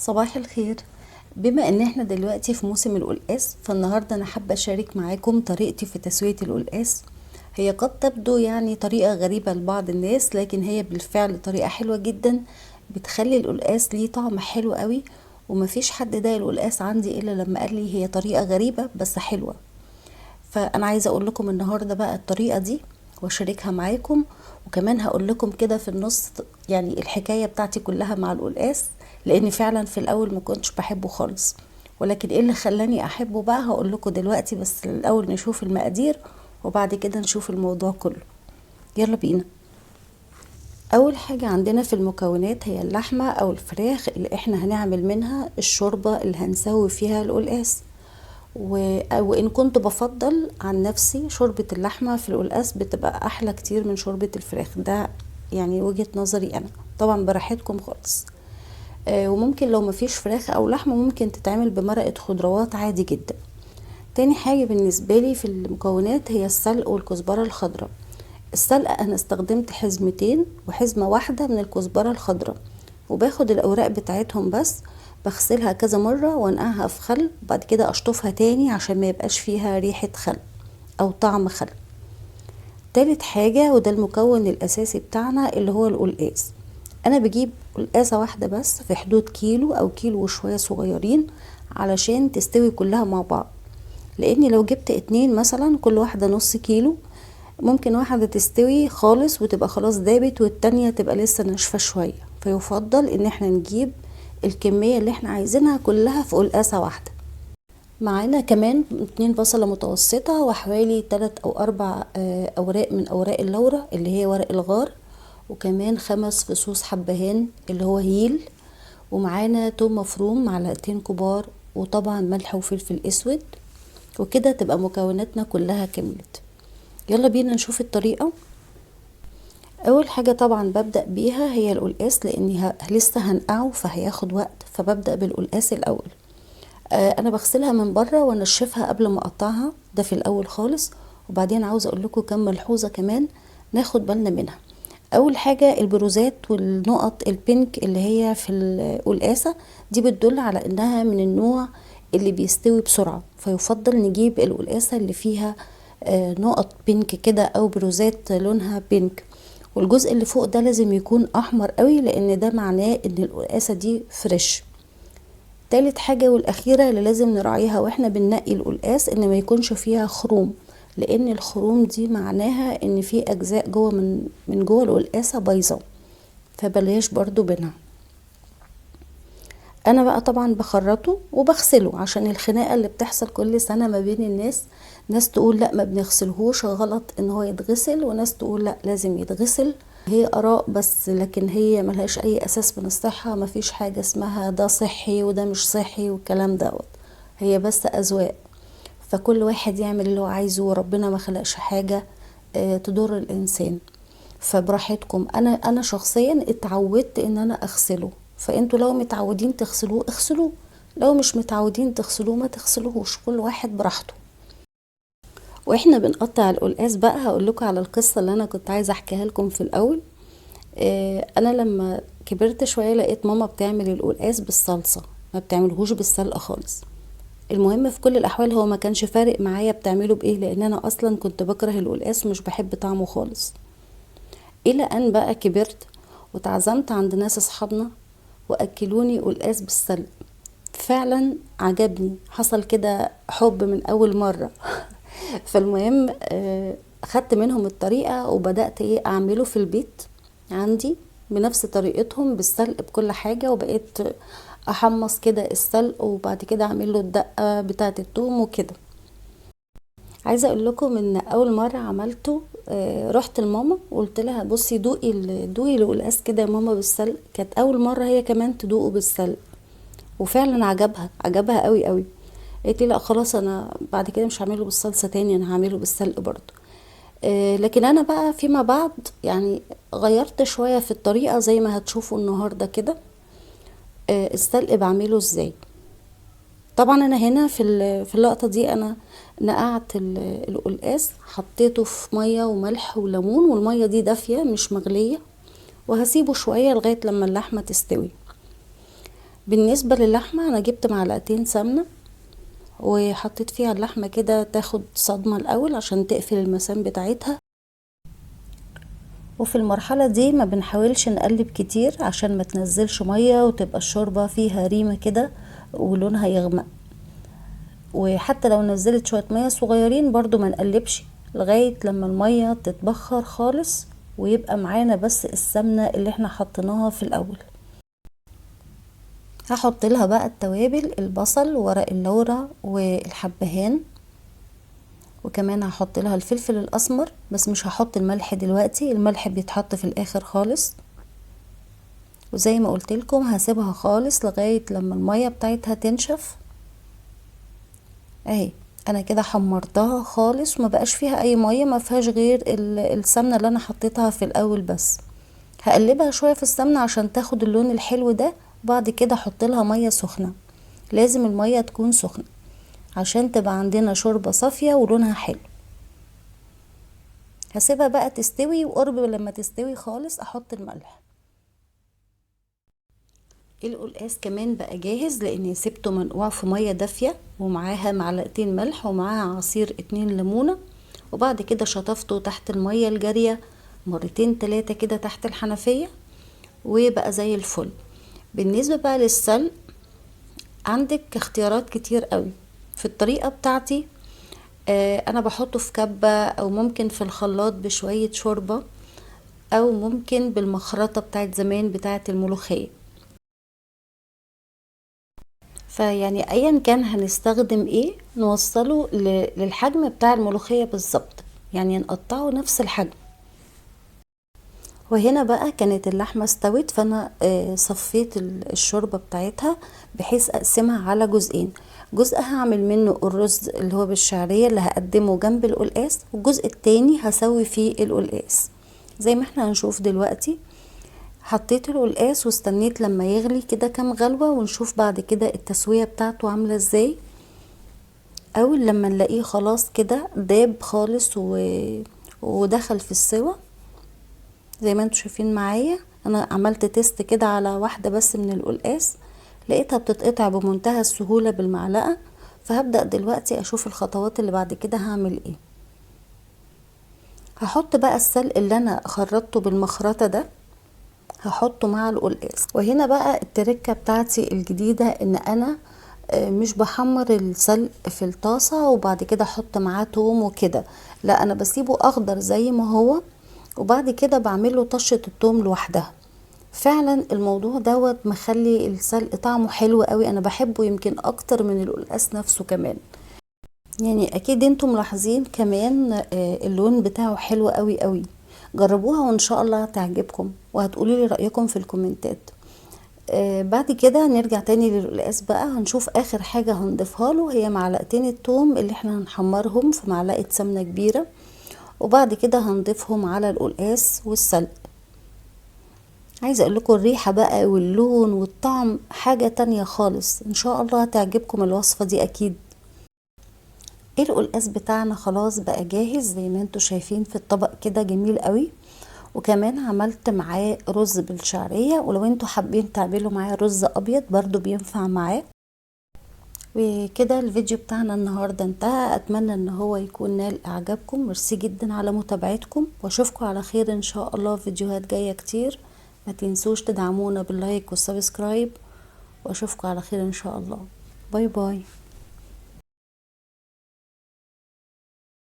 صباح الخير. بما ان احنا دلوقتي في موسم القلقاس، فالنهارده انا حابه اشارك معاكم طريقتي في تسويه القلقاس. هي قد تبدو يعني طريقه غريبه لبعض الناس، لكن هي بالفعل طريقه حلوه جدا، بتخلي القلقاس ليه طعم حلو قوي. ومفيش حد داق القلقاس عندي الا لما قال لي هي طريقه غريبه بس حلوه. فانا عايزه اقول لكم النهارده بقى الطريقه دي واشاركها معاكم. وكمان هقول لكم كده في النص يعني الحكايه بتاعتي كلها مع القلقاس، لان فعلا في الاول ما كنتش بحبه خالص، ولكن ايه اللي خلاني احبه بقى هقول لكم دلوقتي. بس الاول نشوف المقادير وبعد كده نشوف الموضوع كله. يلا بينا. اول حاجه عندنا في المكونات هي اللحمه او الفراخ اللي احنا هنعمل منها الشوربه اللي هنسوي فيها القلقاس. وان كنت بفضل عن نفسي شوربة اللحمة في القلقاس بتبقى احلى كتير من شوربة الفراخ، ده يعني وجهة نظري انا، طبعا براحتكم خالص. وممكن لو مفيش فراخ او لحمة ممكن تتعمل بمرقة خضروات عادي جدا. تاني حاجة بالنسبة لي في المكونات هي السلق والكزبرة الخضراء. السلق انا استخدمت حزمتين وحزمة واحدة من الكزبرة الخضراء، وباخد الاوراق بتاعتهم بس، بغسلها كذا مرة وانقعها في خل، وبعد كده اشطفها تاني عشان ما يبقاش فيها ريحة خل او طعم خل. تالت حاجة وده المكون الاساسي بتاعنا اللي هو القلقاس. انا بجيب قلقاسة واحدة بس في حدود كيلو او كيلو وشوية صغيرين علشان تستوي كلها مع بعض، لاني لو جبت اتنين مثلا كل واحدة نص كيلو ممكن واحدة تستوي خالص وتبقى خلاص دابت والتانية تبقى لسه ناشفة شوية، فيفضل ان احنا نجيب الكمية اللي احنا عايزينها كلها في قلقاسة واحدة. معانا كمان 2 بصلة متوسطة وحوالي 3 أو 4 اوراق من اوراق اللورة اللي هي ورق الغار، وكمان 5 فصوص حبهان اللي هو هيل، ومعانا توم مفروم 2 معلقة كبار، وطبعا ملح وفلفل اسود. وكده تبقى مكوناتنا كلها كملت. يلا بينا نشوف الطريقة. اول حاجة طبعا ببدأ بيها هي القلقاس، لاني لسه هنقعه فهياخد وقت، فببدأ بالقلقاس الاول. انا بغسلها من بره وانشفها قبل ما اقطعها، ده في الاول خالص. وبعدين عاوزه اقول لكم كم ملحوظه كمان ناخد بالنا منها. اول حاجه البروزات والنقط البينك اللي هي في القلقاسه دي بتدل على انها من النوع اللي بيستوي بسرعه، فيفضل نجيب القلقاسه اللي فيها نقط بينك كده او بروزات لونها بينك. والجزء اللي فوق ده لازم يكون احمر قوي، لان ده معناه ان القلقاسه دي فريش. تالت حاجة والأخيرة اللي لازم نراعيها واحنا بننقي القلقاس ان ما يكونش فيها خروم، لان الخروم دي معناها ان في اجزاء جوه من جوه القلقاسة بايظة، فبلاش برضو بينها. انا بقى طبعا بخرطه وبغسله عشان الخناقة اللي بتحصل كل سنة ما بين الناس، ناس تقول لا ما بنغسلهوش غلط ان هو يتغسل، وناس تقول لا لازم يتغسل. هي اراء بس، لكن هي ملهاش اي اساس من الصحة، مفيش حاجة اسمها ده صحي وده مش صحي والكلام دوت، هي بس اذواق. فكل واحد يعمل اللي هو عايزه، وربنا ما خلقش حاجة تضر الانسان. فبراحتكم. انا شخصيا اتعودت ان انا اغسله، فانتوا لو متعودين تغسلوه اغسلوه، لو مش متعودين تغسلوه ما تغسلوهوش، كل واحد براحته. واحنا بنقطع القلقاس بقى هقول لكم على القصه اللي انا كنت عايزه احكيها لكم في الاول. انا لما كبرت شويه لقيت ماما بتعمل القلقاس بالصلصه، ما بتعملهوش بالسلقه خالص. المهم في كل الاحوال هو ما كانش فارق معايا بتعمله بايه، لان انا اصلا كنت بكره القلقاس ومش بحب طعمه خالص. الى ان بقى كبرت وتعزمت عند ناس اصحابنا واكلوني قلقاس بالسلق، فعلا عجبني، حصل كده حب من اول مرة. فالمهم خدت منهم الطريقة وبدأت اعمله في البيت عندي بنفس طريقتهم بالسلق بكل حاجة، وبقيت احمص كده السلق وبعد كده اعمله الدقة بتاعة الثوم وكده. عايزه اقول لكم ان اول مره عملته رحت لماما وقلت لها بصي دوقي القلقاس كده يا ماما بالسلق، كانت اول مره هي كمان تدوقه بالسلق، وفعلا عجبها قوي قوي. قالت لي لا خلاص انا بعد كده مش هعمله بالصلصه تاني، انا هعمله بالسلق برضه. لكن انا بقى فيما بعد يعني غيرت شويه في الطريقه زي ما هتشوفوا النهارده كده. السلق بعمله ازاي؟ طبعا انا هنا في اللقطه دي انا نقعت القلقاس، حطيته في ميه وملح وليمون، والميه دي دافيه مش مغليه، وهسيبه شويه لغايه لما اللحمه تستوي. بالنسبة للحمة انا جبت معلقتين سمنة وحطيت فيها اللحمة كده تاخد صدمة الاول عشان تقفل المسام بتاعتها. وفي المرحلة دي ما بنحاولش نقلب كتير عشان ما تنزلش مية وتبقى الشوربة فيها ريمة كده ولونها يغمق. وحتى لو نزلت شوية مية صغيرين برضو ما نقلبش لغاية لما المية تتبخر خالص ويبقى معانا بس السمنة اللي احنا حطيناها في الاول. هحط لها بقى التوابل، البصل وورق اللورة والحبهان، وكمان هحط لها الفلفل الاسمر، بس مش هحط الملح دلوقتي، الملح بيتحط في الاخر خالص. وزي ما قلت لكم هسيبها خالص لغاية لما المية بتاعتها تنشف. اهي انا كده حمرتها خالص وما بقاش فيها اي مية، ما فيهاش غير السمنة اللي انا حطيتها في الاول بس. هقلبها شوية في السمنة عشان تاخد اللون الحلو ده. بعد كده احط لها مية سخنة، لازم المية تكون سخنة عشان تبقى عندنا شوربة صافية ولونها حلو. هسيبها بقى تستوي، وقرب لما تستوي خالص احط الملح. القلقاس كمان بقى جاهز لاني سبته منقوع في مية دافية، ومعاها معلقتين ملح ومعاها عصير 2 ليمونة. وبعد كده شطفته تحت المية الجارية مرتين 3 كده تحت الحنفية، وبقى زي الفل. بالنسبة بقى للسلق، عندك اختيارات كتير قوي في الطريقة بتاعتي. انا بحطه في كبة او ممكن في الخلاط بشوية شوربة، او ممكن بالمخرطة بتاعت زمان بتاعت الملوخية. فيعني ايا كان هنستخدم ايه نوصله للحجم بتاع الملوخية بالظبط، يعني نقطعه نفس الحجم. وهنا بقى كانت اللحمة استوت، فانا صفيت الشوربة بتاعتها بحيث اقسمها على جزئين. جزء هعمل منه الرز اللي هو بالشعرية اللي هقدمه جنب القلقاس، والجزء التاني هسوي فيه القلقاس زي ما احنا هنشوف دلوقتي. حطيت القلقاس واستنيت لما يغلي كده كام غلوة، ونشوف بعد كده التسوية بتاعته عاملة ازاي. اول لما نلاقيه خلاص كده داب خالص ودخل في السوا زي ما انتوا شايفين معايا. انا عملت تيست كده على واحدة بس من القلقاس، لقيتها بتتقطع بمنتهى السهولة بالمعلقة. فهبدأ دلوقتي اشوف الخطوات اللي بعد كده هعمل ايه. هحط بقى السلق اللي انا خرطته بالمخرطة ده، هحطه مع القلقاس. وهنا بقى التركة بتاعتي الجديدة ان انا مش بحمر السلق في الطاسة وبعد كده احط معاه توم وكده، لا انا بسيبه اخضر زي ما هو، وبعد كده بعمله طشة التوم لوحدها. فعلا الموضوع دوت مخلي السلق طعمه حلو قوي، انا بحبه يمكن اكتر من القلقاس نفسه كمان. يعني اكيد انتم ملاحظين كمان اللون بتاعه حلو قوي قوي. جربوها وان شاء الله تعجبكم وهتقولوا لي رأيكم في الكومنتات. بعد كده نرجع تاني للقلقاس بقى. هنشوف اخر حاجة هنضيفها له هي معلقتين التوم اللي احنا هنحمرهم في معلقة سمنة كبيرة، وبعد كده هنضيفهم على القلقاس والسلق. عايزة اقول لكم الريحة بقى واللون والطعم حاجة تانية خالص. ان شاء الله هتعجبكم الوصفة دي اكيد. القلقاس بتاعنا خلاص بقى جاهز زي ما انتوا شايفين في الطبق كده جميل قوي. وكمان عملت معاه رز بالشعرية، ولو انتوا حابين تعملوا معاه رز ابيض برضو بينفع معاه. وكده الفيديو بتاعنا النهاردة انتهى. اتمنى ان هو يكون نال اعجابكم. ميرسي جدا على متابعتكم، واشوفكم على خير ان شاء الله في فيديوهات جاية كتير. ما تنسوش تدعمونا باللايك والسبسكرايب، واشوفكم على خير ان شاء الله. باي باي.